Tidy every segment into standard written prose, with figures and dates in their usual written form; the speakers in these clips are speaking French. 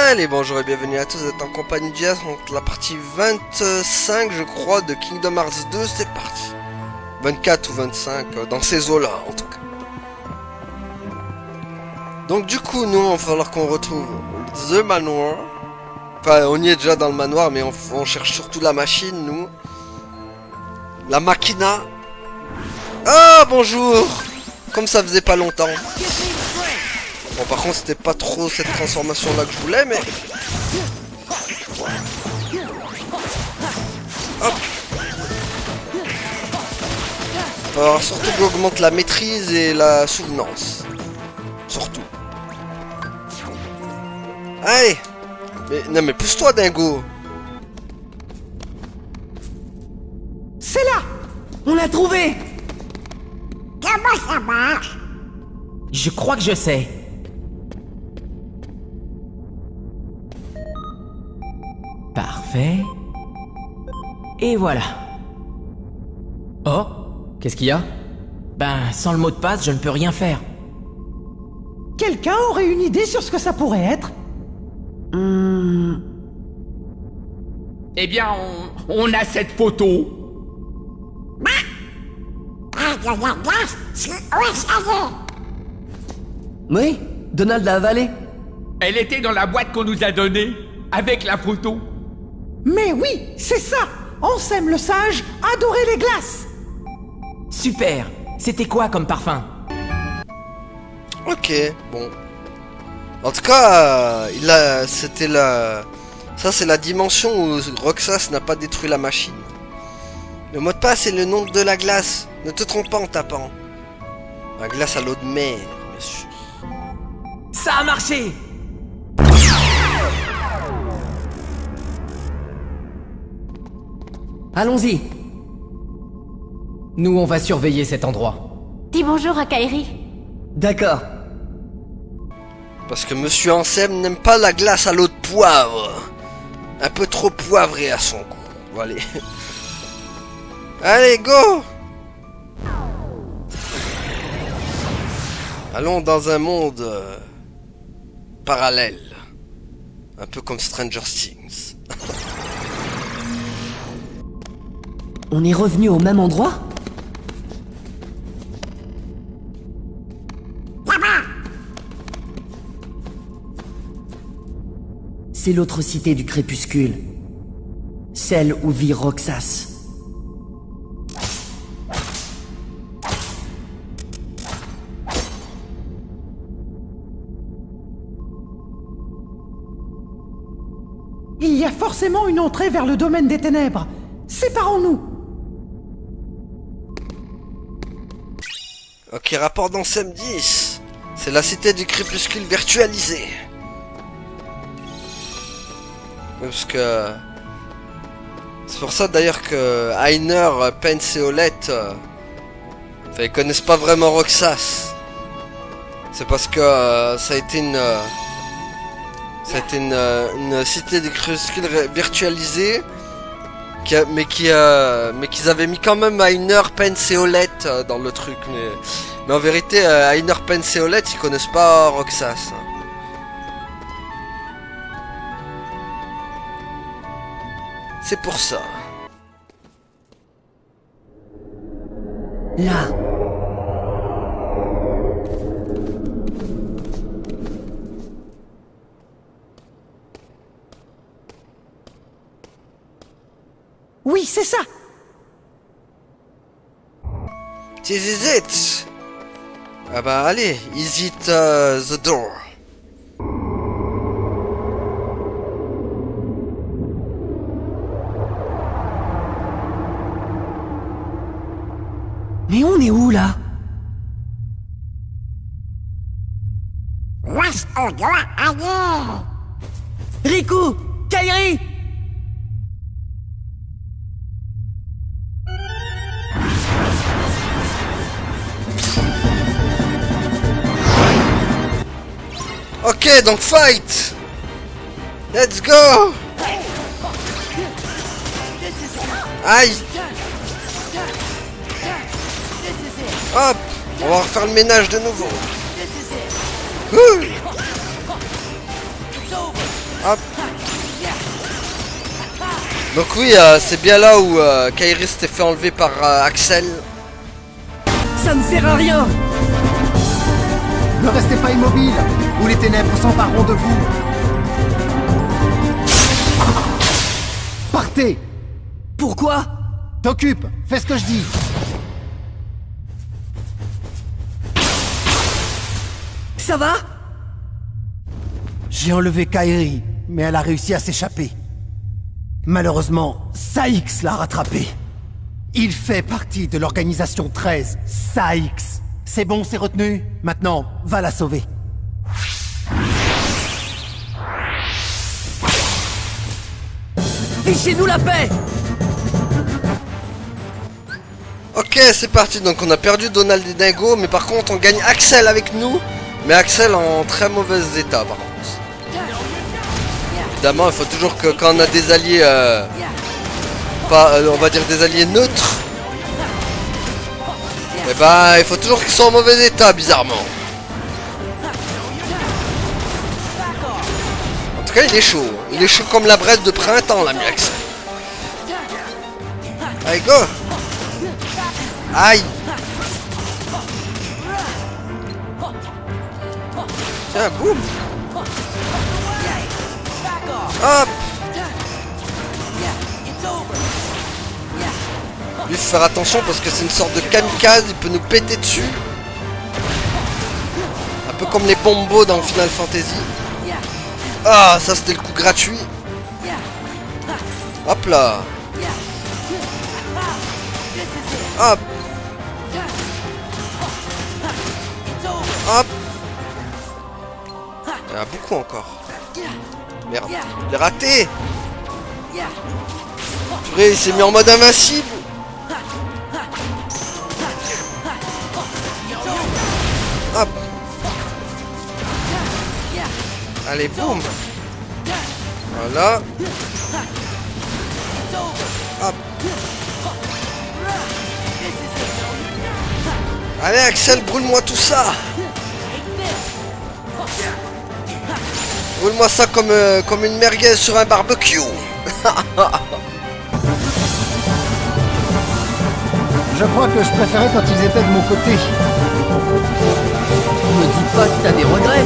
Allez, bonjour et bienvenue à tous, vous êtes en compagnie de Jazz, donc la partie 25 je crois de Kingdom Hearts 2, c'est parti. 24 ou 25, dans ces eaux là en tout cas. Donc du coup nous il va falloir qu'on retrouve The Manoir. Enfin on y est déjà dans le manoir mais on cherche surtout la machine nous. La Machina. Ah bonjour. Comme ça faisait pas longtemps. Bon par contre c'était pas trop cette transformation là que je voulais mais... Hop. Il va falloir surtout que j'augmente la maîtrise et la souvenance. Surtout. Allez. Mais non mais pousse-toi dingo. C'est là! On l'a trouvé! Comment ça marche? Je crois que je sais. Parfait. Et voilà. Oh, qu'est-ce qu'il y a? Ben, sans le mot de passe, je ne peux rien faire. Quelqu'un aurait une idée sur ce que ça pourrait être? Eh bien, on a cette photo. Ah, de la glace, c'est où ça y est? Oui, Donald l'a avalé. Elle était dans la boîte qu'on nous a donnée, avec la photo. Mais oui, c'est ça! Ansem le sage adorait les glaces! Super. C'était quoi comme parfum? Ok, bon. En tout cas, c'était la... Ça c'est la dimension où Roxas n'a pas détruit la machine. Le mot de passe est le nom de la glace. Ne te trompe pas en tapant. La glace à l'eau de mer, bien sûr. Ça a marché! Allons-y. Nous, on va surveiller cet endroit. Dis bonjour à Kairi. D'accord. Parce que Monsieur Ansem n'aime pas la glace à l'eau de poivre. Un peu trop poivrée à son goût. Bon, allez. Allez, go! Allons dans un monde parallèle. Un peu comme Stranger Things. On est revenu au même endroit? C'est l'autre cité du crépuscule. Celle où vit Roxas. Il y a forcément une entrée vers le domaine des ténèbres. Séparons-nous! Ok, rapport d'Ansem 10. C'est la cité du crépuscule virtualisée. Parce que... C'est pour ça d'ailleurs que Ainer, Pence et Olette... Enfin, ils connaissent pas vraiment Roxas. C'est parce que ça a été une... C'était une cité du crépuscule virtualisée, mais qu'ils avaient mis quand même Ainer, Pence et Olette dans le truc. Mais en vérité, Ainer, Pence et Olette, ils connaissent pas Roxas. C'est pour ça. Là. Oui, c'est ça! This is it. Ah bah allez, is it the door? Mais on est où là? Où est-ce qu'on doit aller? Riku! Kairi! Ok, donc fight! Let's go! Aïe! Hop! On va refaire le ménage de nouveau. Hop. Donc oui, c'est bien là où Kairi s'était fait enlever par Axel. Ça ne sert à rien. Ne restez pas immobile, ou les ténèbres s'empareront de vous. Partez. Pourquoi? T'occupe, fais ce que je dis. Ça va? J'ai enlevé Kairi, mais elle a réussi à s'échapper. Malheureusement, Saïx l'a rattrapée. Il fait partie de l'organisation 13, Saïx. C'est bon, c'est retenu. Maintenant, va la sauver. Fichez-nous la paix! Ok, c'est parti. Donc on a perdu Donald et Dingo, mais par contre on gagne Axel avec nous. Mais Axel en très mauvais état par contre. Évidemment, il faut toujours que quand on a des alliés, on va dire des alliés neutres, et bah il faut toujours qu'ils soient en mauvais état, bizarrement. En tout cas, il est chaud comme la braise de printemps, l'ami Axel. Allez, go! Aïe! Tiens, boum! Hop! Lui, faut faire attention parce que c'est une sorte de kamikaze, il peut nous péter dessus. Un peu comme les bombos dans Final Fantasy. Ah, ça c'était le coup gratuit. Hop là! Hop! Hop! Il y en a beaucoup encore. Merde, il est raté! Purée, il s'est mis en mode invincible! Hop! Allez, boum! Voilà! Hop! Allez, Axel, brûle-moi tout ça! Brûle-moi ça comme une merguez sur un barbecue! Je crois que je préférais quand ils étaient de mon côté. Me dis pas que t'as des regrets.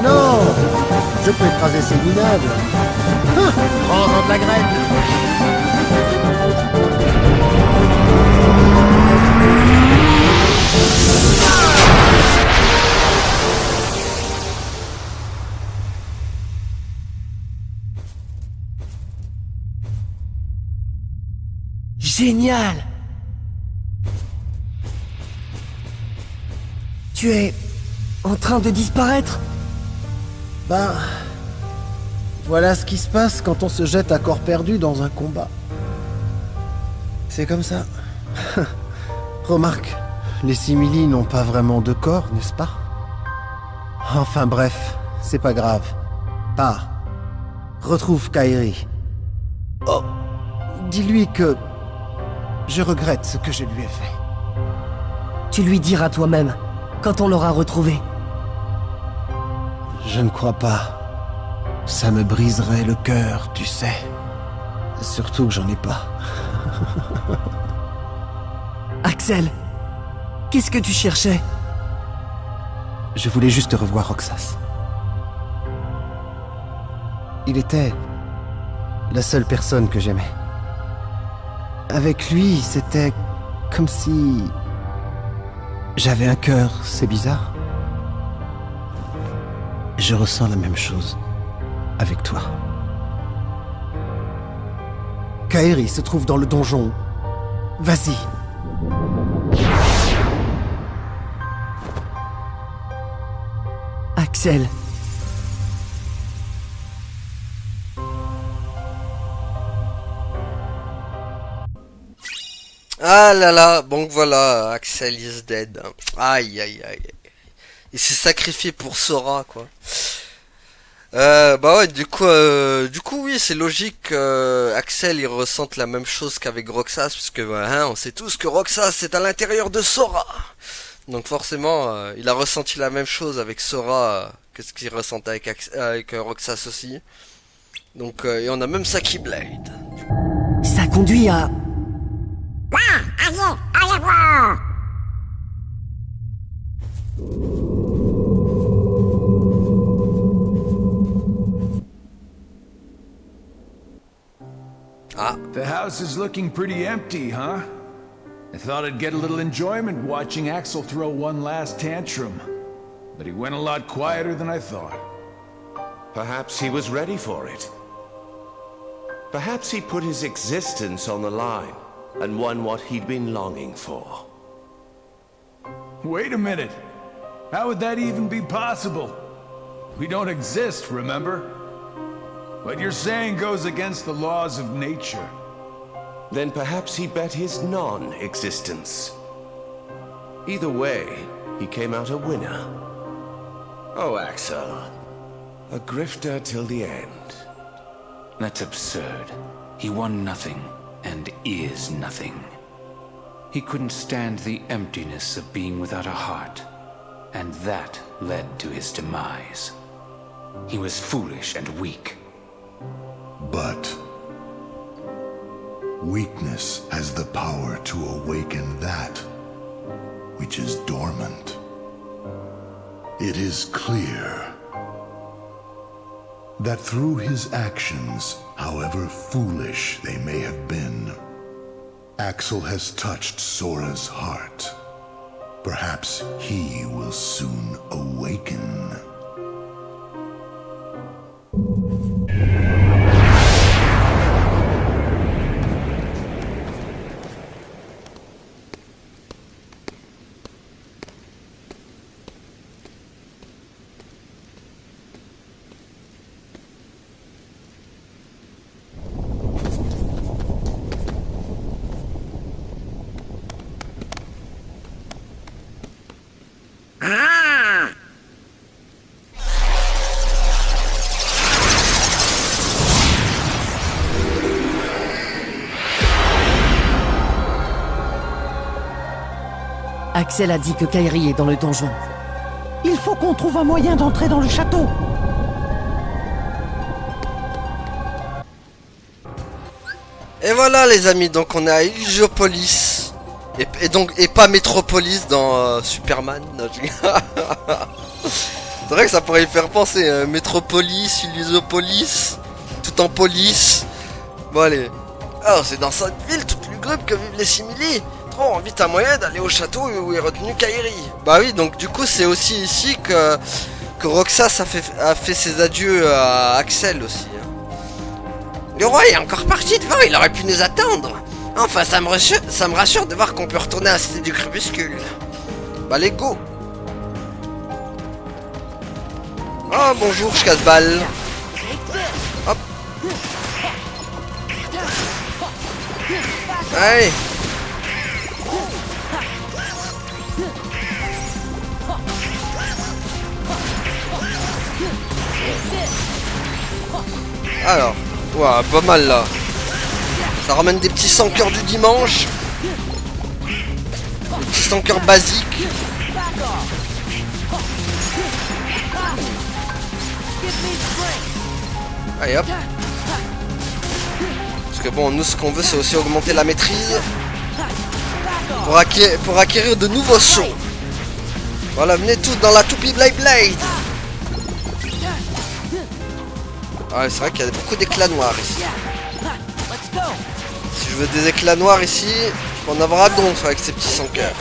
Non, je peux écraser ces minables. Prends-en de la graine. Génial! Tu es en train de disparaître? Ben, voilà ce qui se passe quand on se jette à corps perdu dans un combat. C'est comme ça. Remarque, les simili n'ont pas vraiment de corps, n'est-ce pas? Enfin bref, c'est pas grave. Pars. Retrouve Kairi. Oh, dis-lui que je regrette ce que je lui ai fait. Tu lui diras toi-même, quand on l'aura retrouvé. Je ne crois pas. Ça me briserait le cœur, tu sais. Surtout que j'en ai pas. Axel, qu'est-ce que tu cherchais? Je voulais juste revoir Roxas. Il était la seule personne que j'aimais. Avec lui, c'était comme si j'avais un cœur, c'est bizarre. Je ressens la même chose avec toi. Kairi se trouve dans le donjon. Vas-y. Axel. Ah là là, bon voilà, Axel is dead. Aïe aïe aïe. Il s'est sacrifié pour Sora, quoi. Bah ouais, du coup oui, c'est logique. Axel il ressente la même chose qu'avec Roxas, parce que hein, on sait tous que Roxas c'est à l'intérieur de Sora. Donc forcément, il a ressenti la même chose avec Sora qu'est-ce qu'il ressentait avec Roxas aussi. Donc, et on a même sa Keyblade. Ça conduit à... Allez, allez voir. Ah, The house is looking pretty empty, huh? I thought I'd get a little enjoyment watching Axel throw one last tantrum. But he went a lot quieter than I thought. Perhaps he was ready for it. Perhaps he put his existence on the line and won what he'd been longing for. Wait a minute. How would that even be possible? We don't exist, remember? What you're saying goes against the laws of nature. Then perhaps he bet his non-existence. Either way, he came out a winner. Oh, Axel. A grifter till the end. That's absurd. He won nothing, and is nothing. He couldn't stand the emptiness of being without a heart, and that led to his demise. He was foolish and weak. But weakness has the power to awaken that which is dormant. It is clear that through his actions, however foolish they may have been, Axel has touched Sora's heart. Perhaps he will soon awaken. Axel a dit que Kairi est dans le donjon. Il faut qu'on trouve un moyen d'entrer dans le château. et voilà les amis, donc on est à Illusiopolis. Et pas Metropolis dans Superman. Non, c'est vrai que ça pourrait y faire penser. Metropolis, Illusiopolis, tout en police. Bon allez. Alors c'est dans cette ville toute lugubre que vivent les simili. Trop vite un moyen d'aller au château où est retenu Kairi. Bah oui, donc du coup c'est aussi ici que Roxas a fait ses adieux à Axel aussi. Hein. Le roi est encore parti devant, il aurait pu nous attendre. Enfin, ça me rassure de voir qu'on peut retourner à la cité du crépuscule. Bah, les go. Oh, bonjour, je casse-balle. Hop. Allez. Alors, ouah, pas mal là. Ça ramène des petits 100 cœurs du dimanche. Des petits 100 cœurs basiques. Allez hop. Parce que bon, nous ce qu'on veut c'est aussi augmenter la maîtrise. Pour acquérir de nouveaux sauts. Voilà, venez tous dans la toupie Blade Blade. Ah, c'est vrai qu'il y a beaucoup d'éclats noirs ici. Si je veux des éclats noirs ici, je peux en avoir à donf avec ces petits 100 cœurs.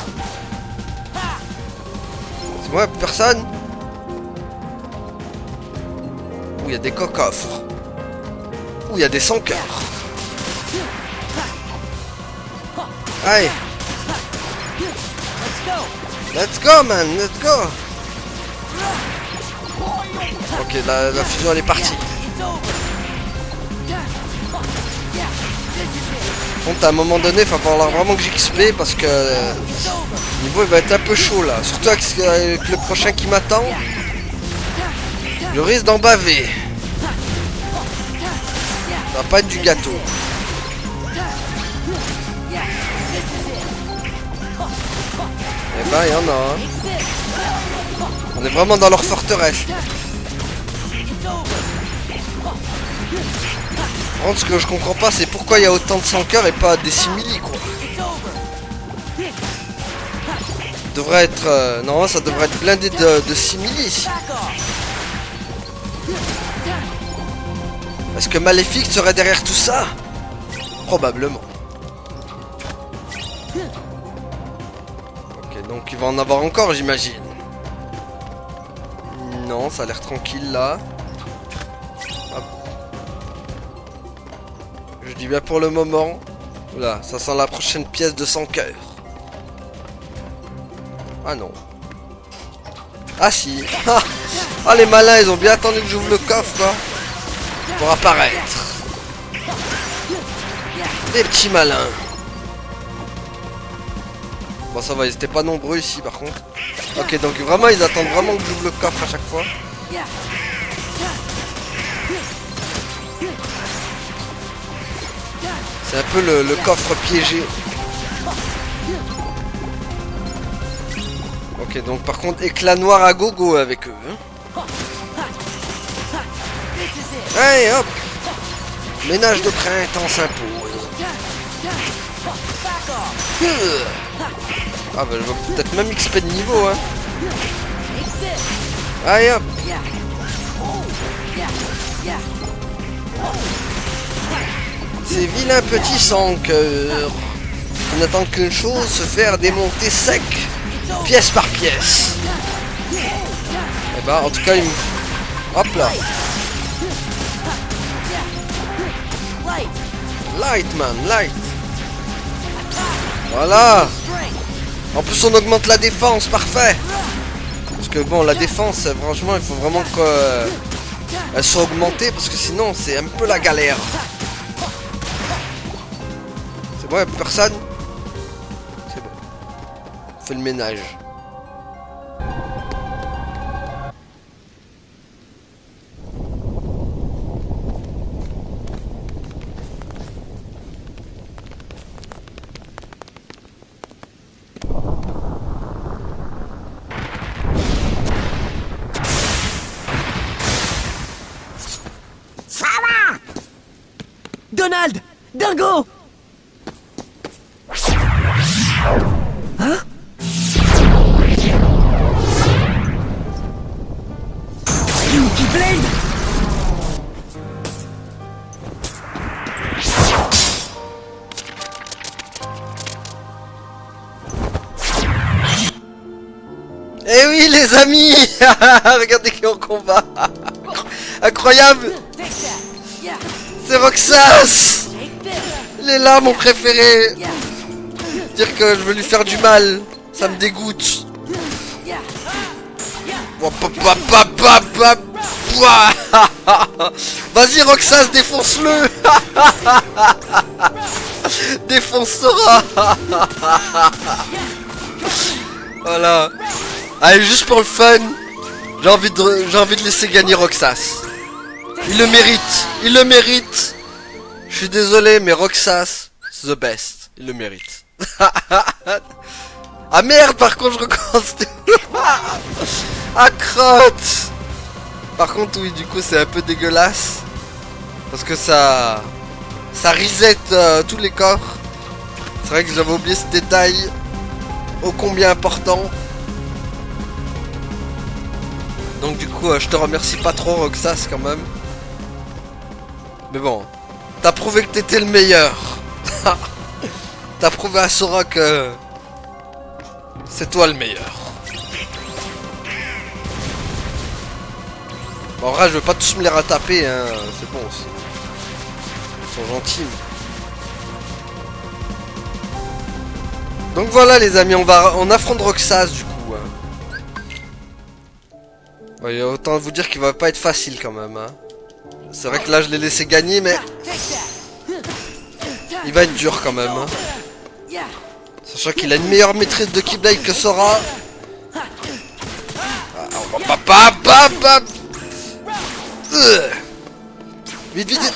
C'est moi, personne. Ouh, il y a des coffres. Ouh, il y a des 100 cœurs. Allez. Let's go, man, let's go. Ok, la fusion elle est partie. Bon, à un moment donné, il va falloir vraiment que j'XP parce que le niveau il va être un peu chaud là. Surtout avec le prochain qui m'attend. Je risque d'en baver. Ça va pas être du gâteau. Eh ben, il y en a. Hein. On est vraiment dans leur forteresse. Par contre, ce que je comprends pas, c'est pourquoi il y a autant de 100 cœurs et pas des simili, quoi. Devrait être... non, ça devrait être blindé de simili. Est-ce que Maléfique serait derrière tout ça? Probablement. Ok, donc il va en avoir encore, j'imagine. Non, ça a l'air tranquille là. Hop. Je dis bien pour le moment. Oula, ça sent la prochaine pièce de 100 cœurs. Ah non. Ah si. Ah les malins, ils ont bien attendu que j'ouvre le coffre quoi. Pour apparaître. Les petits malins. Bon ça va, ils étaient pas nombreux ici par contre. Ok, donc vraiment ils attendent vraiment que j'ouvre le coffre à chaque fois. C'est un peu le coffre piégé. Ok, donc par contre éclat noir à gogo avec eux. Hein. Allez hop. Ménage de printemps s'impose. Ah bah je vais peut-être même XP de niveau hein. Allez hop. Ces vilains petits sans cœur qui n'attendent qu'une chose, se faire démonter sec, pièce par pièce. Et bah en tout cas il me... Hop là. Light man, light. Voilà. En plus on augmente la défense, parfait. Parce que bon la défense franchement il faut vraiment qu'elle soit augmentée parce que sinon c'est un peu la galère. C'est bon, y'a plus personne? C'est bon. On fait le ménage. Donald! Dingo! Hein? Inky Blade! Eh oui les amis. Regardez qui est en combat. Incroyable. C'est Roxas. Il est là mon préféré. Dire que je veux lui faire du mal, ça me dégoûte. Vas-y Roxas, défonce-le. Défonce-sera. Voilà. Allez, juste pour le fun, j'ai envie de laisser gagner Roxas. Il le mérite, il le mérite. Je suis désolé, mais Roxas, c'est the best. Il le mérite. Ah merde, par contre, je recommence tout. Ah crotte. Par contre, oui, du coup, c'est un peu dégueulasse. Parce que ça reset tous les coffres. C'est vrai que j'avais oublié ce détail. Ô combien important. Donc du coup, je te remercie pas trop Roxas quand même. Mais bon, t'as prouvé que t'étais le meilleur. T'as prouvé à Sora que c'est toi le meilleur. Bon, en vrai, je veux pas tous me les rataper, hein. C'est bon aussi. Ils sont gentils. Donc voilà les amis, on affronte Roxas du coup. Hein. Ouais, autant vous dire qu'il va pas être facile quand même. Hein. C'est vrai que là je l'ai laissé gagner, mais il va être dur quand même. Hein. Sachant qu'il a une meilleure maîtrise de Keyblade que Sora. Vite, vite, vite.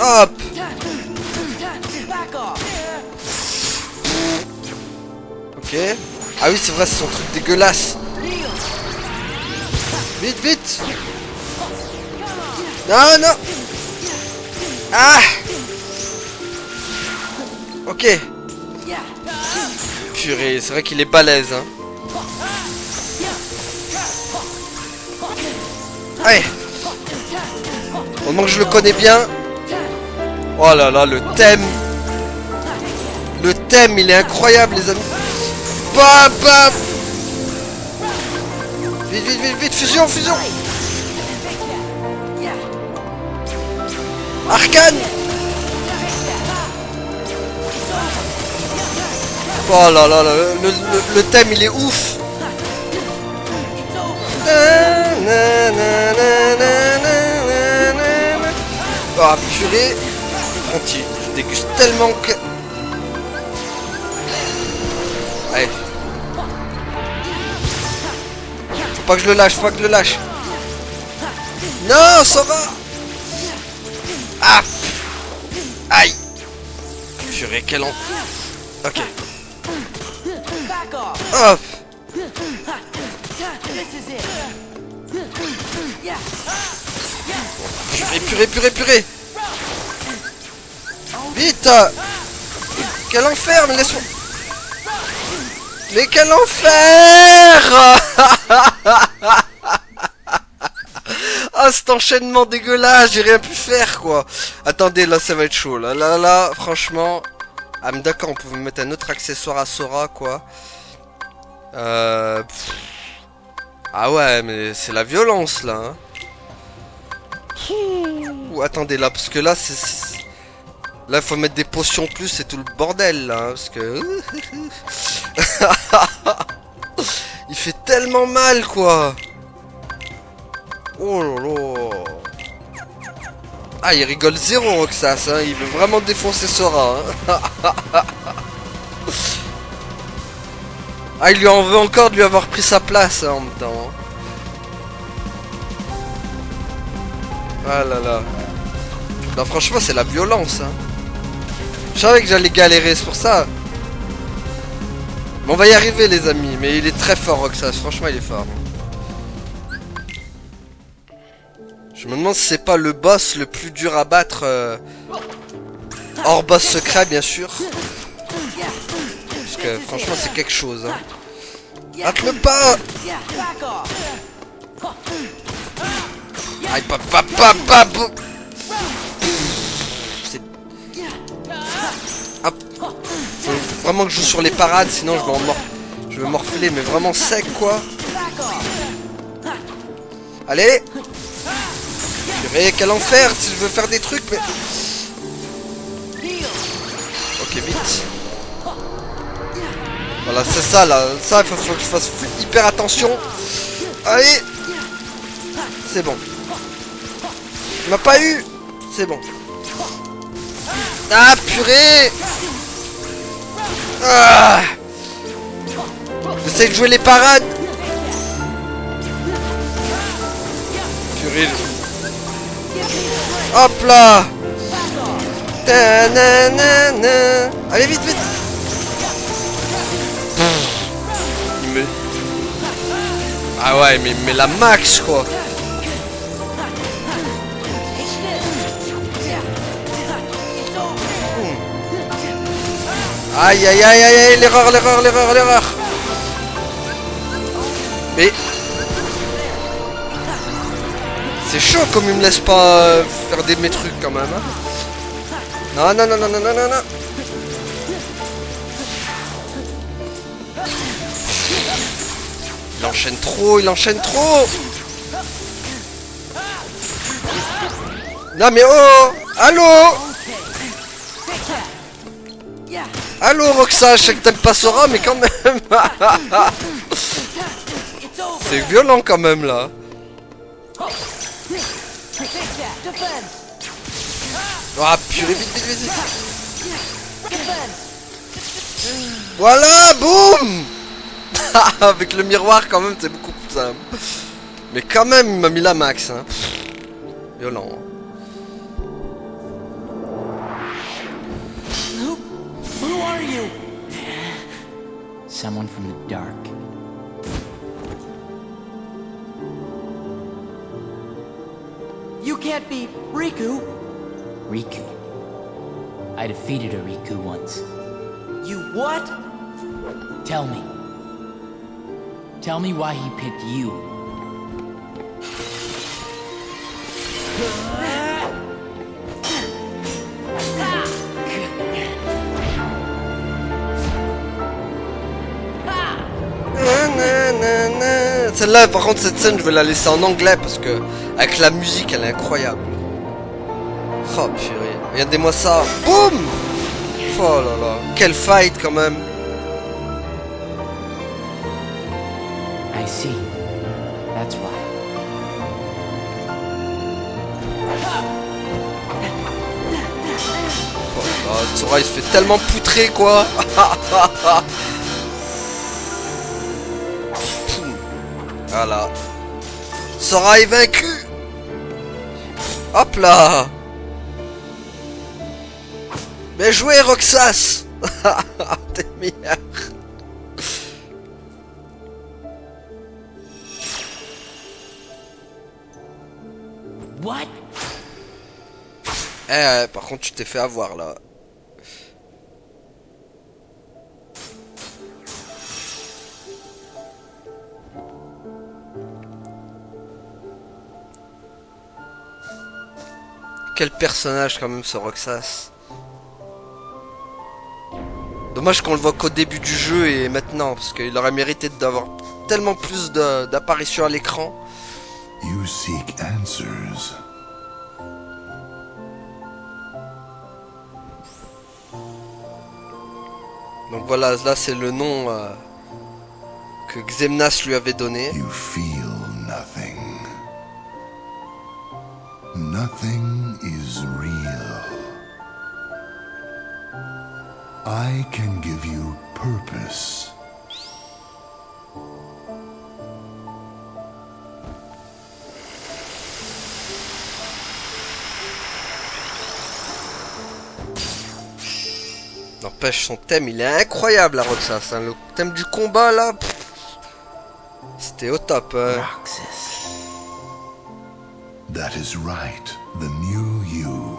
Hop. Ok. Ah oui, c'est vrai, c'est son truc dégueulasse. Vite, vite. Non, non. Ah. Ok. Purée, c'est vrai qu'il est balèze, hein. Allez. Au moment que je le connais bien. Oh là là, le thème. Le thème, il est incroyable, les amis. Bam, bam. Vite, vite, vite, vite, fusion, fusion. Arcane. Oh là là là, le thème il est ouf. Oh purée. Entier, je déguste tellement que... Allez. Faut pas que je le lâche, faut pas que je le lâche. Non, ça va. Ah. Aïe. Purée, quel en... Ok. Hop. Purée, purée, purée, purée. Vite. Quel enfer, mais laisse-moi... Mais quel enfer. Ah, cet enchaînement dégueulasse, j'ai rien pu faire, quoi. Attendez, là, ça va être chaud, là. Là, franchement... Ah, mais d'accord, on peut mettre un autre accessoire à Sora, quoi. Ah ouais, mais c'est la violence, là. Hein. Ouh, attendez, là, parce que là, c'est... Là, il faut mettre des potions plus, c'est tout le bordel, là. Hein, parce que... Il fait tellement mal, quoi. Oh là là. Ah, il rigole zéro, Roxas, hein. Il veut vraiment défoncer Sora. Hein. Ah, il lui en veut encore de lui avoir pris sa place, hein, en même temps. Ah là là. Non, franchement, c'est la violence, hein. Je savais que j'allais galérer, c'est pour ça. Mais on va y arriver, les amis. Mais il est très fort, Roxas. Franchement, il est fort. Je me demande si c'est pas le boss le plus dur à battre. Hors boss secret, bien sûr. Parce que, franchement, c'est quelque chose. Hein. Rate-le pas. Aïe, papa. Hop. Faut vraiment que je joue sur les parades, sinon je vais morfler, mais vraiment sec, quoi. Allez. Purée, quel enfer si je veux faire des trucs, mais... Ok, vite. Voilà, c'est ça, là. Ça, il faut que je fasse hyper attention. Allez. C'est bon. Il m'a pas eu. C'est bon. Ah, purée. Ah. J'essaie de jouer les parades. Purée. Hop là. Allez, vite, vite. Ah ouais, mais la max, quoi. Aïe, aïe, aïe, aïe, aïe, l'erreur. Mais... C'est chaud comme il me laisse pas faire mes trucs, quand même. Hein. Non. Il enchaîne trop. Non mais oh. Allô Roxas, je sais que t'aimes pas Sora, mais quand même. C'est violent quand même là. Ah purée, vite. Voilà, boum. Avec le miroir quand même, c'est beaucoup plus simple. Mais quand même, il m'a mis la max. Hein. Violent. Who are you? Someone from the dark. can't be Riku. Riku. I defeated a Riku once. You what? Tell me. Tell me why he picked you. Celle-là, par contre, cette scène, je vais la laisser en anglais parce que avec la musique, elle est incroyable. Oh purée, regardez-moi ça. Boum. Oh là là, quel fight quand même. I see. That's why. Oh, Sora, il se fait tellement poutrer quoi. Voilà. Sora est vaincu. Hop là. Bien joué Roxas. T'es meilleur. What? Par contre tu t'es fait avoir là. Quel personnage quand même ce Roxas. Dommage qu'on le voit qu'au début du jeu et maintenant, parce qu'il aurait mérité d'avoir tellement plus d'apparitions à l'écran. You seek answers. Donc voilà, là c'est le nom que Xemnas lui avait donné. You feel nothing. Nothing is real. I can give you purpose. N'empêche, son thème il est incroyable à Roxas, hein. Le thème du combat là, c'était au top. Roxas. That is right, the new you.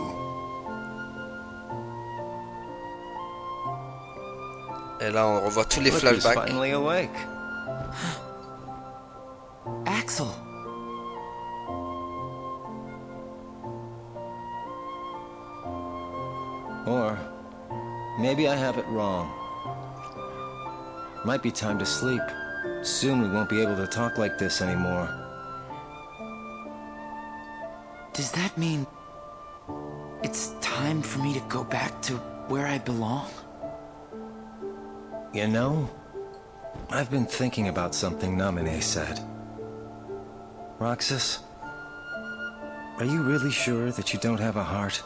Et là on revoit tous les flashbacks. Axel. Or maybe I have it wrong. Might be time to sleep. Soon we won't be able to talk like this anymore. Does that mean it's time for me to go back to where I belong? You know, I've been thinking about something Naminé said. Roxas, are you really sure that you don't have a heart?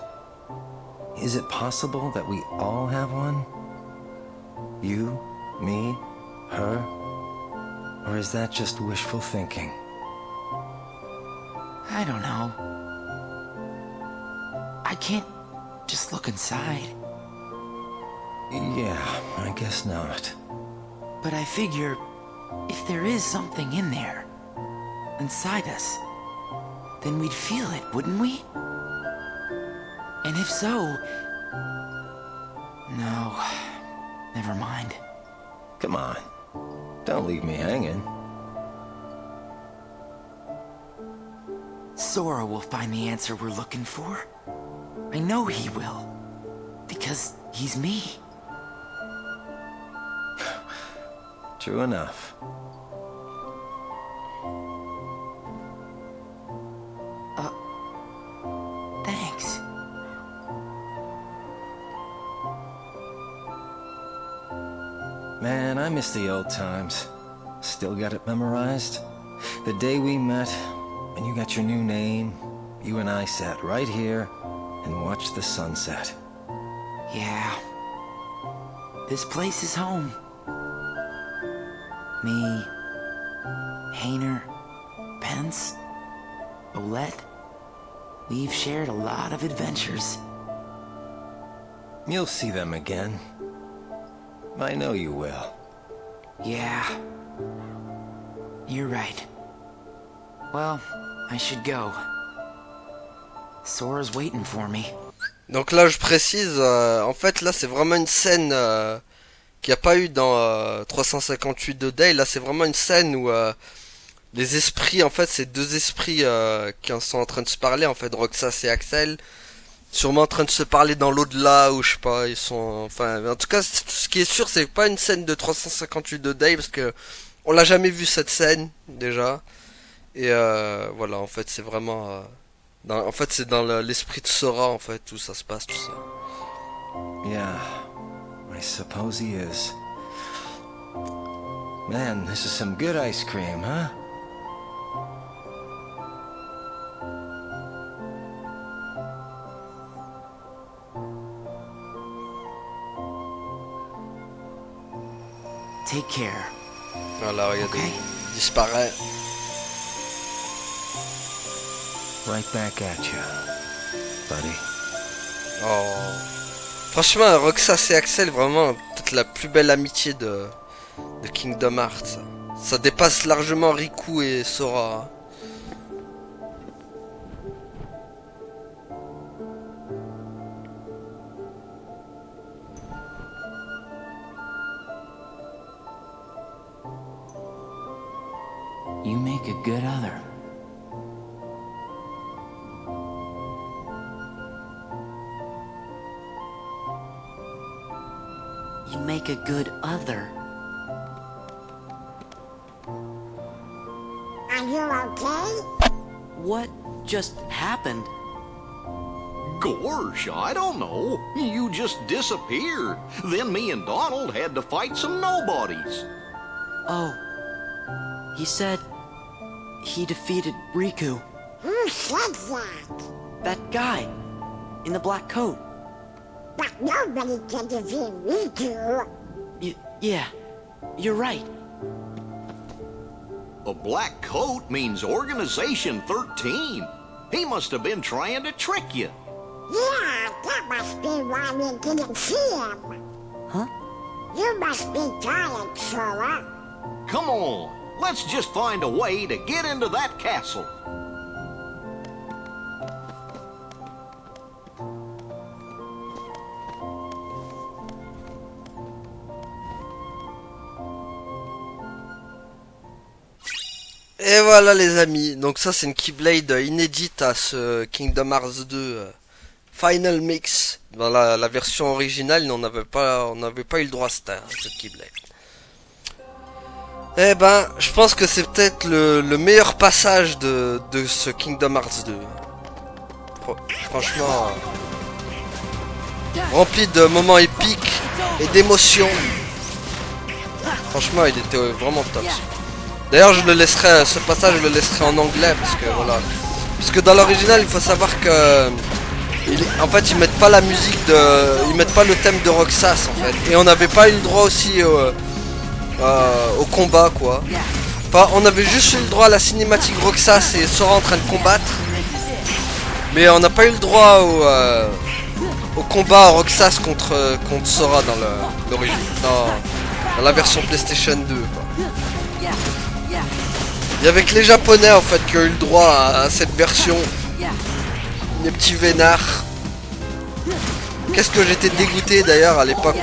Is it possible that we all have one? You, me, her? Or is that just wishful thinking? I don't know. I can't just look inside. Yeah, I guess not. But I figure, if there is something in there, inside us, then we'd feel it, wouldn't we? And if so... No, never mind. Come on, don't leave me hanging. Sora will find the answer we're looking for. I know he will. Because he's me. True enough. Thanks. Man, I miss the old times. Still got it memorized. The day we met, when you got your new name, you and I sat right here and watched the sunset. Yeah. This place is home. Me, Hayner, Pence, Olette. We've shared a lot of adventures. You'll see them again. I know you will. Yeah. You're right. Well, I should go. Sora's waiting for me. Donc là, je précise, en fait, là, c'est vraiment une scène qu'il n'y a pas eu dans 358 de Day. Là, c'est vraiment une scène où les esprits, en fait, c'est deux esprits qui sont en train de se parler, en fait, Roxas et Axel. Sûrement en train de se parler dans l'au-delà, ou je sais pas, ils sont... Enfin, en tout cas, ce qui est sûr, c'est pas une scène de 358 de Day, parce que on l'a jamais vu cette scène, déjà. Et voilà, en fait, c'est vraiment... en fait, c'est dans l'esprit de Sora, en fait, où ça se passe, tout ça. Yeah, I suppose he is. Man, this is some good ice cream, huh? Take care. Voilà, regardez, il disparaît. Right back at you, buddy. Oh. Franchement, Roxas et Axel, vraiment, peut-être la plus belle amitié de Kingdom Hearts. Ça dépasse largement Riku et Sora. You make a good other. You make a good other. Are you okay? What just happened? Gorsh, I don't know. You just disappeared. Then me and Donald had to fight some nobodies. Oh. He said he defeated Riku. Who said that? That guy in the black coat. But nobody can defeat Riku. Yeah, you're right. A black coat means Organization 13. He must have been trying to trick you. Yeah, that must be why we didn't see him. Huh? You must be tired, Sora. Come on, let's just find a way to get into that castle. Et voilà les amis, donc ça c'est une Keyblade inédite à ce Kingdom Hearts 2 Final Mix. Dans la version originale, on n'avait pas eu le droit à cette Keyblade. Eh ben, je pense que c'est peut-être le meilleur passage de ce Kingdom Hearts 2. Franchement, rempli de moments épiques et d'émotions. Franchement, il était vraiment top. D'ailleurs, ce passage, je le laisserai en anglais parce que voilà. Parce que dans l'original, il faut savoir que en fait, ils mettent pas la musique ils mettent pas le thème de Roxas en fait. Et on n'avait pas eu le droit aussi au combat quoi. Enfin, on avait juste eu le droit à la cinématique Roxas et Sora en train de combattre. Mais on n'a pas eu le droit au combat Roxas contre Sora dans l'origine, dans la version PlayStation 2 quoi. Il y avait que les Japonais en fait qui ont eu le droit à cette version. Les petits vénards. Qu'est-ce que j'étais dégoûté d'ailleurs à l'époque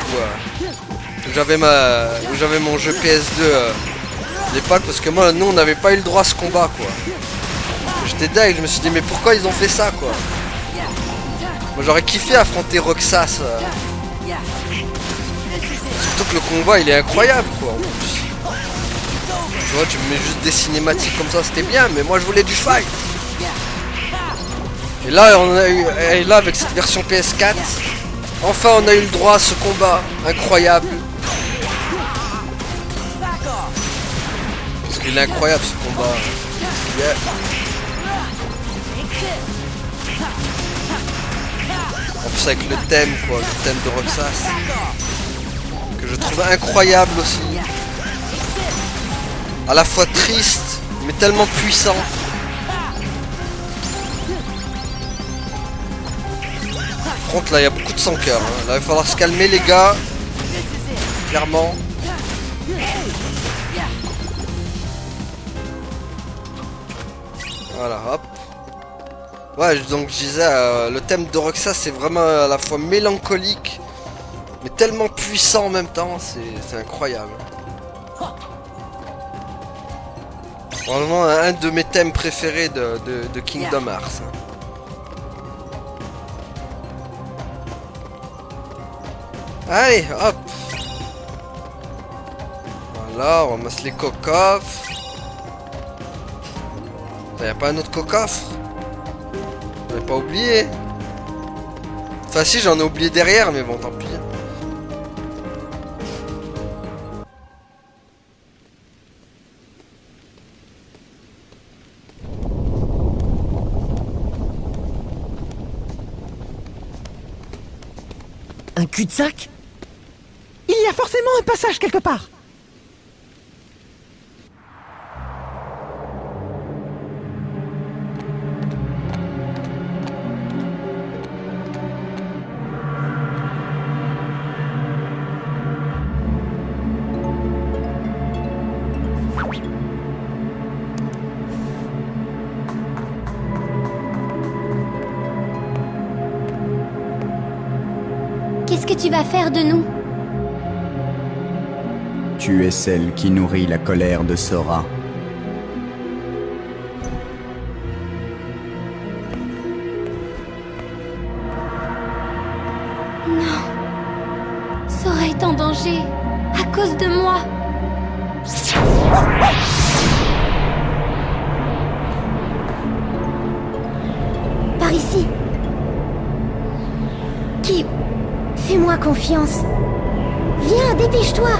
où j'avais mon jeu PS2 à l'époque parce que moi nous on n'avait pas eu le droit à ce combat quoi. J'étais dingue, je me suis dit mais pourquoi ils ont fait ça quoi. Moi j'aurais kiffé affronter Roxas. Surtout que le combat il est incroyable quoi en plus. Tu vois, tu me mets juste des cinématiques comme ça, c'était bien, mais moi je voulais du fight. Et là, avec cette version PS4, enfin on a eu le droit à ce combat incroyable. Parce qu'il est incroyable ce combat. Yeah. En plus avec le thème quoi, le thème de Roxas. Que je trouve incroyable aussi. À la fois triste, mais tellement puissant. Par contre là il y a beaucoup de sang cœur hein. Là il va falloir se calmer les gars. Clairement. Voilà hop. Ouais, donc je disais, le thème de Roxas c'est vraiment à la fois mélancolique, mais tellement puissant en même temps, c'est incroyable. Vraiment un de mes thèmes préférés de Kingdom Hearts. Allez, hop. Voilà, on ramasse les cocoffres. Y'a pas un autre cocoffre? J'en ai pas oublié. Enfin si, j'en ai oublié derrière, mais bon, tant pis. Un cul-de-sac? Il y a forcément un passage quelque part. Qu'est-ce que tu vas faire de nous? Tu es celle qui nourrit la colère de Sora. Non. Sora est en danger. À cause de moi. Par ici. Qui? Fais-moi confiance. Viens, dépêche-toi.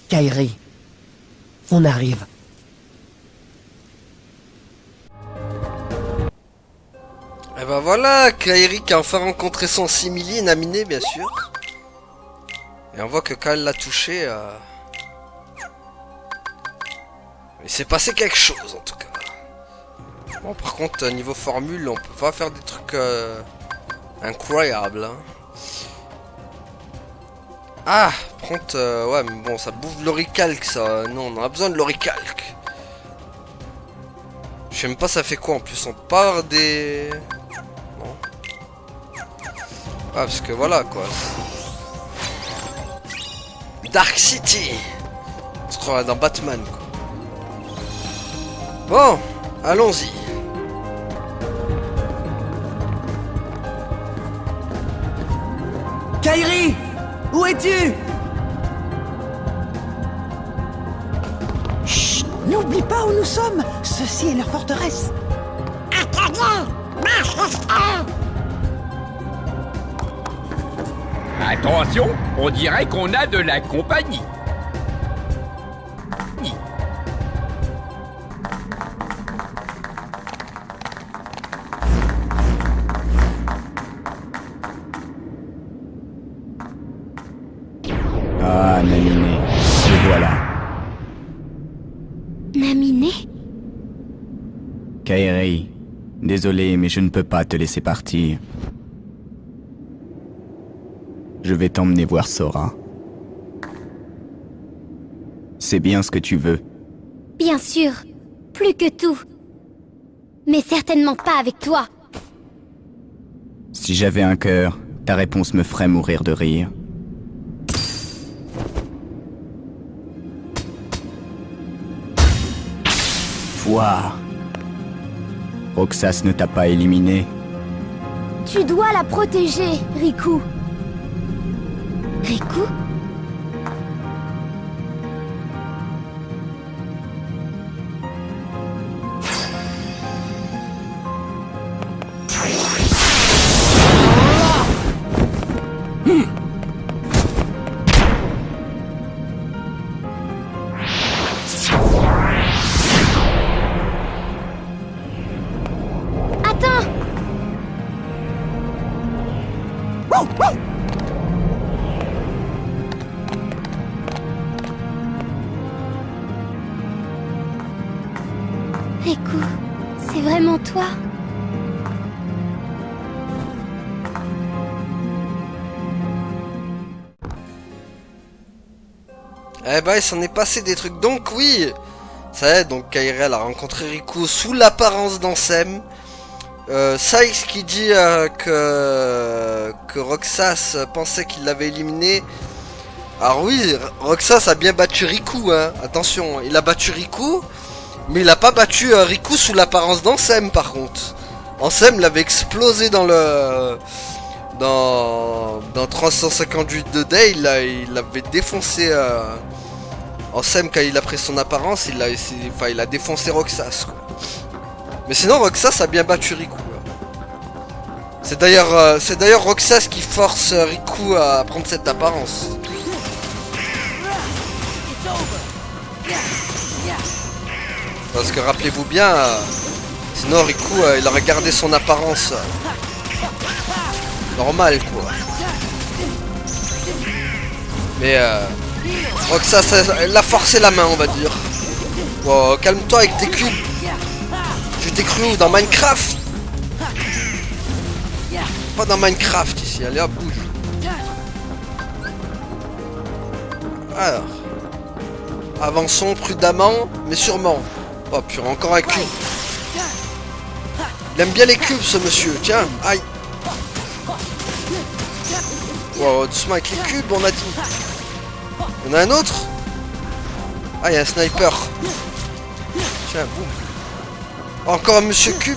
Kairi, on arrive. Et ben voilà, Kairi qui a enfin rencontré son simili, Naminé bien sûr. Et on voit que quand elle l'a touché, il s'est passé quelque chose en tout cas. Bon par contre niveau formule, on peut pas faire des trucs incroyables. Hein. Ah, prendre, ouais, mais bon, ça bouffe de l'oricalque, ça. Non, on a besoin de l'oricalque. Je sais même pas ça fait quoi en plus. On part des... Non. Ah, parce que voilà, quoi. Dark City. On se croirait dans Batman, quoi. Bon, allons-y. Kairi! Où es-tu? Chut! N'oublie pas où nous sommes. Ceci est leur forteresse. Attention, on dirait qu'on a de la compagnie. Ah, Naminé, te voilà. Naminé? Kairi, désolé, mais je ne peux pas te laisser partir. Je vais t'emmener voir Sora. C'est bien ce que tu veux. Bien sûr. Plus que tout. Mais certainement pas avec toi. Si j'avais un cœur, ta réponse me ferait mourir de rire. Foire. Roxas ne t'a pas éliminé. Tu dois la protéger, Riku. Riku? Riku, c'est vraiment toi? Eh ben, il s'en est passé des trucs. Donc oui, ça y est, donc Kairi elle a rencontré Riku sous l'apparence d'Ansem. Sykes qui dit que Roxas pensait qu'il l'avait éliminé. Alors oui, Roxas a bien battu Riku, hein. Attention, il a battu Riku, mais il a pas battu Riku sous l'apparence d'Ansem par contre. Ansem l'avait explosé dans le... Dans 358 de Day, il avait défoncé Ansem quand il a pris son apparence, il a défoncé Roxas, quoi. Mais sinon Roxas a bien battu Riku. C'est d'ailleurs Roxas qui force Riku à prendre cette apparence. Parce que rappelez-vous bien, sinon Riku il aurait gardé son apparence normale, quoi. Mais Roxas elle a forcé la main, on va dire. Wow, calme-toi avec tes cubes. Tu t'es cru où? Dans Minecraft? Pas dans Minecraft ici, allez hop, bouge. Alors, avançons prudemment, mais sûrement. Oh purée, encore un cube. Il aime bien les cubes ce monsieur, tiens, aïe. Wow, doucement avec les cubes on a dit. Il y en a un autre? Ah, il y a un sniper. Tiens, boum. Encore un monsieur cube.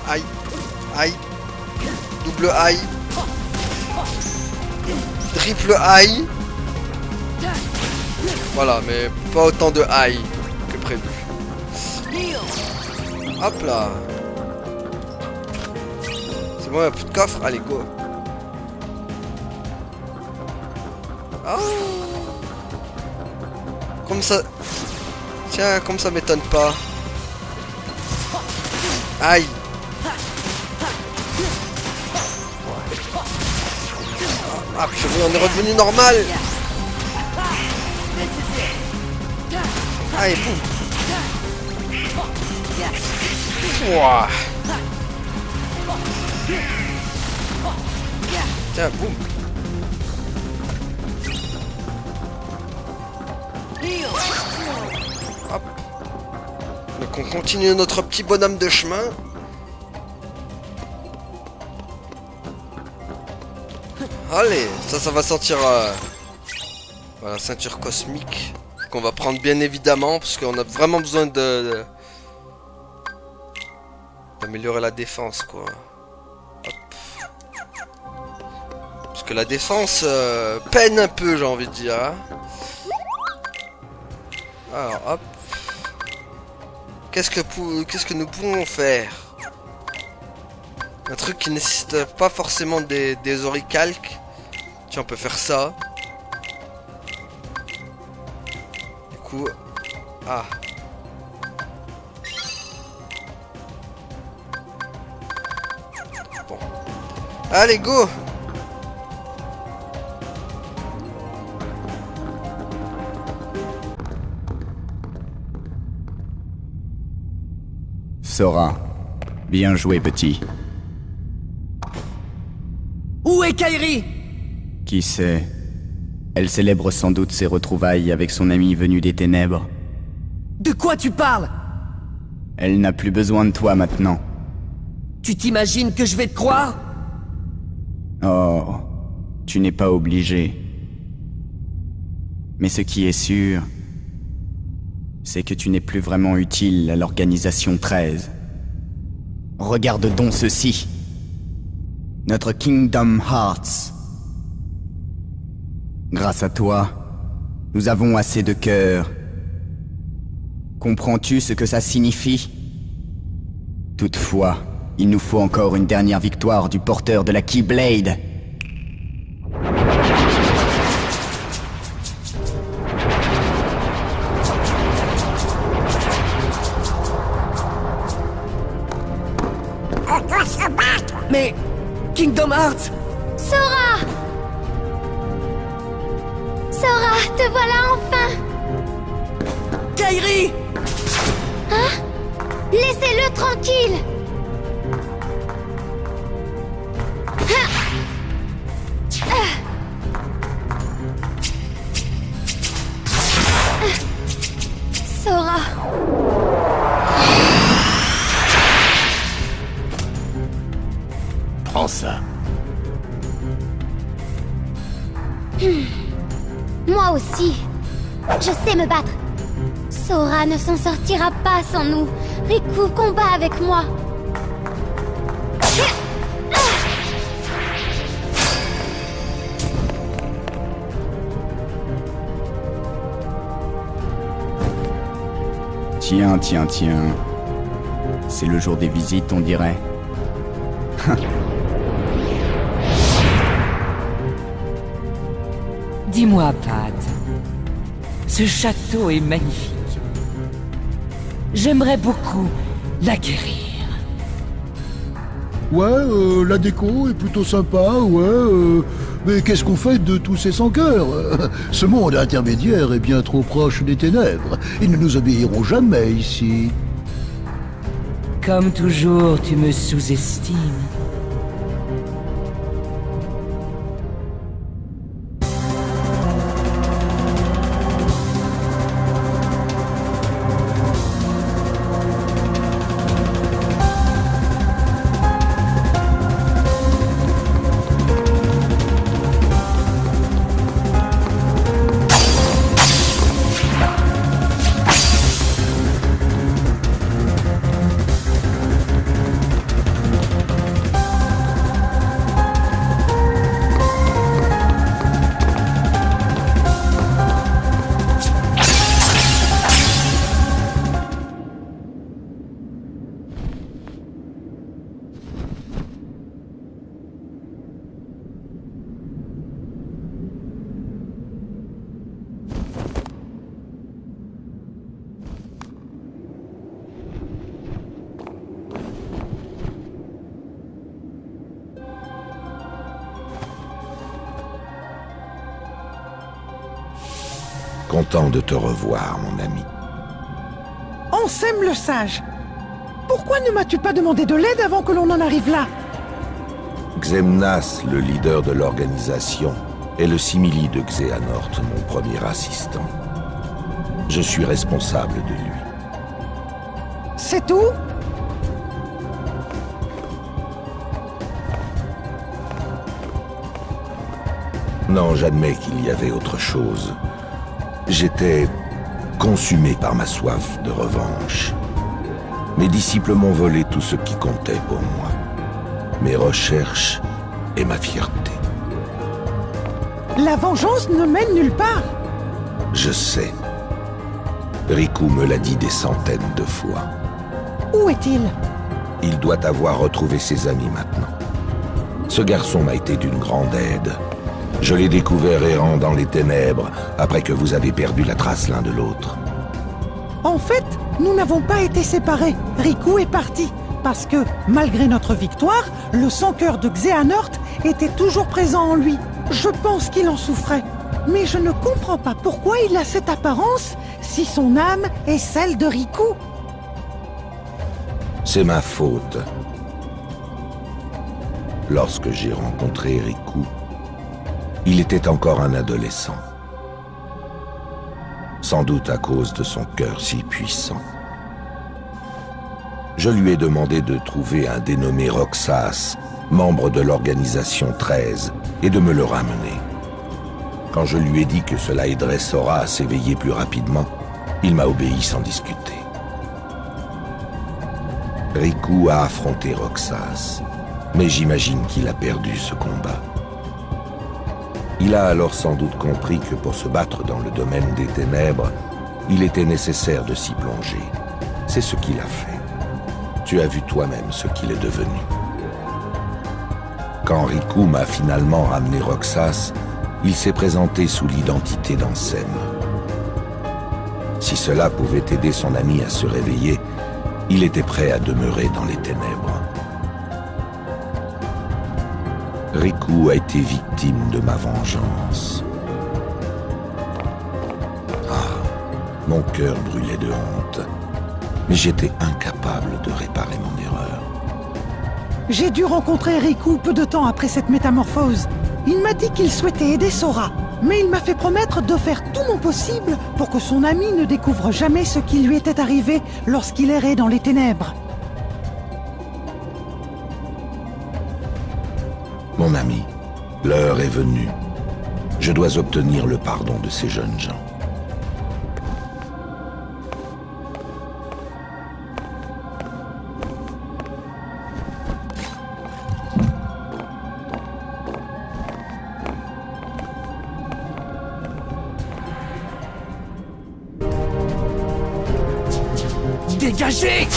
Aïe. Aïe. Double aïe. Triple aïe. Voilà, mais pas autant de aïe que prévu. Hop là. C'est bon, il n'y a plus de coffre. Allez, go. Oh. Comme ça... Tiens, comme ça m'étonne pas. Aïe. Ah purée, on est revenu normal. Allez, boum. Ouah. Tiens, boum. Hop. Donc on continue notre petit bonhomme de chemin. Allez, ça va sortir voilà, ceinture cosmique qu'on va prendre bien évidemment parce qu'on a vraiment besoin d'améliorer la défense, quoi. Hop. Parce que la défense peine un peu, j'ai envie de dire, hein. Alors hop. Qu'est-ce que nous pouvons faire? Un truc qui nécessite pas forcément des oricalques. Tiens, on peut faire ça. Du coup... Ah. Bon. Allez, go! Sora. Bien joué, petit. Où est Kairi? Qui sait? Elle célèbre sans doute ses retrouvailles avec son ami venu des ténèbres. De quoi tu parles? Elle n'a plus besoin de toi maintenant. Tu t'imagines que je vais te croire? Oh, tu n'es pas obligé. Mais ce qui est sûr, c'est que tu n'es plus vraiment utile à l'Organisation 13. Regarde donc ceci. Notre Kingdom Hearts. Grâce à toi, nous avons assez de cœur. Comprends-tu ce que ça signifie? Toutefois, il nous faut encore une dernière victoire du porteur de la Keyblade. Toi, Kingdom Hearts! Sora! Sora, te voilà enfin! Kairi! Hein? Laissez-le tranquille! Sora... Prends ça. Moi aussi. Je sais me battre. Sora ne s'en sortira pas sans nous. Riku combat avec moi. Tiens, tiens, tiens. C'est le jour des visites, on dirait. Dis-moi, Pat. Ce château est magnifique. J'aimerais beaucoup l'acquérir. Ouais, la déco est plutôt sympa, ouais, mais qu'est-ce qu'on fait de tous ces sans-cœurs? Ce monde intermédiaire est bien trop proche des ténèbres. Ils ne nous obéiront jamais ici. Comme toujours, tu me sous-estimes. Content de te revoir, mon ami. Ansem le sage. Pourquoi ne m'as-tu pas demandé de l'aide avant que l'on en arrive là? Xemnas, le leader de l'organisation, est le simili de Xehanort, mon premier assistant. Je suis responsable de lui. C'est tout? Non, j'admets qu'il y avait autre chose. J'étais consumé par ma soif de revanche. Mes disciples m'ont volé tout ce qui comptait pour moi. Mes recherches et ma fierté. La vengeance ne mène nulle part. Je sais. Riku me l'a dit des centaines de fois. Où est-il? Il doit avoir retrouvé ses amis maintenant. Ce garçon m'a été d'une grande aide. Je l'ai découvert errant dans les ténèbres, après que vous avez perdu la trace l'un de l'autre. En fait, nous n'avons pas été séparés. Riku est parti. Parce que, malgré notre victoire, le sans-cœur de Xehanort était toujours présent en lui. Je pense qu'il en souffrait. Mais je ne comprends pas pourquoi il a cette apparence si son âme est celle de Riku. C'est ma faute. Lorsque j'ai rencontré Riku, il était encore un adolescent. Sans doute à cause de son cœur si puissant. Je lui ai demandé de trouver un dénommé Roxas, membre de l'organisation 13, et de me le ramener. Quand je lui ai dit que cela aiderait Sora à s'éveiller plus rapidement, il m'a obéi sans discuter. Riku a affronté Roxas, mais j'imagine qu'il a perdu ce combat. Il a alors sans doute compris que pour se battre dans le domaine des ténèbres, il était nécessaire de s'y plonger. C'est ce qu'il a fait. Tu as vu toi-même ce qu'il est devenu. Quand Riku m'a finalement ramené Roxas, il s'est présenté sous l'identité d'Ansem. Si cela pouvait aider son ami à se réveiller, il était prêt à demeurer dans les ténèbres. Riku a été victime de ma vengeance. Ah, mon cœur brûlait de honte, mais j'étais incapable de réparer mon erreur. J'ai dû rencontrer Riku peu de temps après cette métamorphose. Il m'a dit qu'il souhaitait aider Sora, mais il m'a fait promettre de faire tout mon possible pour que son ami ne découvre jamais ce qui lui était arrivé lorsqu'il errait dans les ténèbres. Mon ami, l'heure est venue. Je dois obtenir le pardon de ces jeunes gens. Dégagez!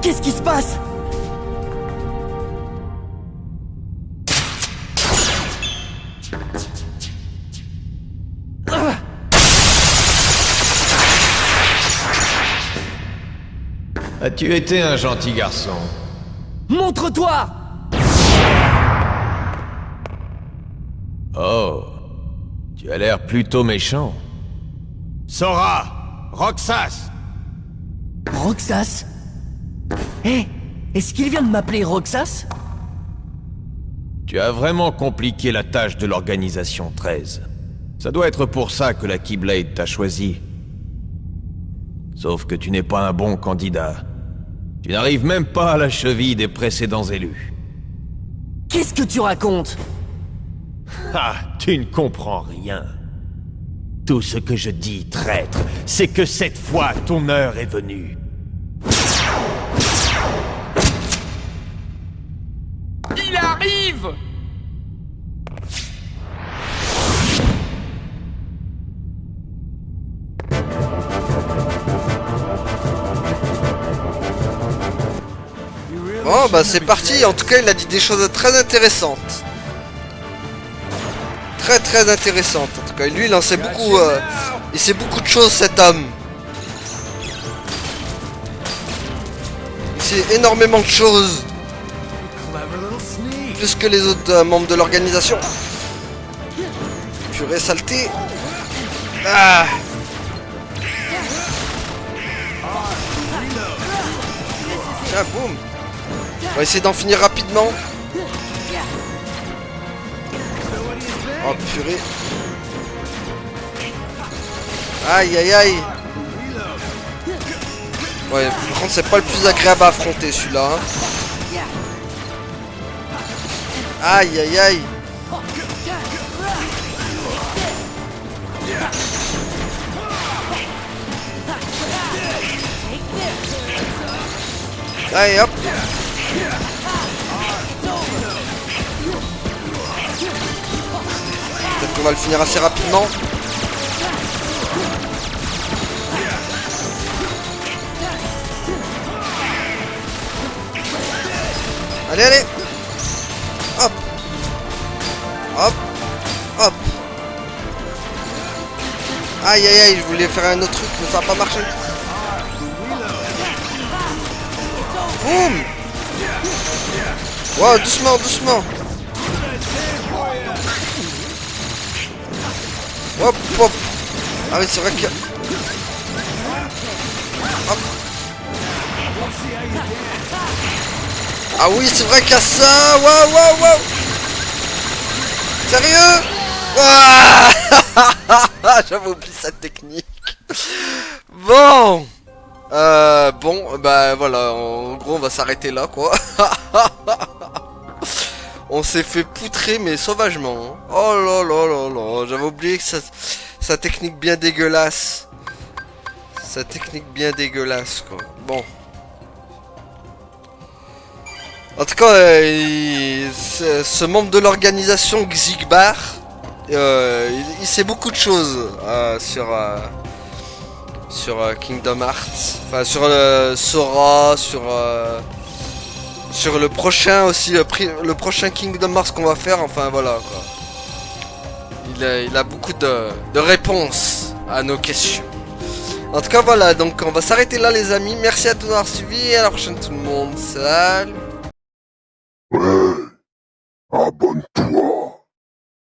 Qu'est-ce qui se passe? As-tu été un gentil garçon? Montre-toi! Oh, tu as l'air plutôt méchant. Sora! Roxas! Roxas? Hé, est-ce qu'il vient de m'appeler Roxas? Tu as vraiment compliqué la tâche de l'Organisation 13. Ça doit être pour ça que la Keyblade t'a choisi. Sauf que tu n'es pas un bon candidat. Tu n'arrives même pas à la cheville des précédents élus. Qu'est-ce que tu racontes? Ah, tu ne comprends rien. Tout ce que je dis, traître, c'est que cette fois, ton heure est venue. Il arrive! Bon bah c'est parti, en tout cas il a dit des choses très intéressantes. Très intéressantes en tout cas, lui il en sait beaucoup, il sait beaucoup de choses cet homme. Il sait énormément de choses. Plus que les autres membres de l'organisation. Purée saleté. Ah. Tiens, boum. On va essayer d'en finir rapidement. Oh purée. Aïe aïe aïe. Ouais, par contre c'est pas le plus agréable à affronter celui-là. Hein. Aïe aïe aïe. Allez hop. Peut-être qu'on va le finir assez rapidement. Allez allez. Hop. Hop. Hop. Aïe aïe aïe, je voulais faire un autre truc mais ça n'a pas marché. Boum. Wow, doucement, doucement. Hop, hop. Ah oui, c'est vrai que... Hop. Ah oui, c'est vrai qu'il y a ça. Waouh, waouh, waouh. Sérieux? J'avais oublié cette technique. Bon. Bon, bah voilà, en gros on va s'arrêter là quoi. On s'est fait poutrer mais sauvagement. Hein. Oh là là là là, j'avais oublié que sa technique bien dégueulasse. Sa technique bien dégueulasse quoi. Bon. En tout cas, ce membre de l'organisation Xigbar, il sait beaucoup de choses sur Kingdom Hearts, enfin sur Sora, sur le prochain aussi, le prochain Kingdom Hearts qu'on va faire, enfin voilà quoi. Il a beaucoup de réponses à nos questions. En tout cas, voilà, donc on va s'arrêter là, les amis. Merci à tous d'avoir suivi, et à la prochaine tout le monde. Salut. Ouais, abonne-toi.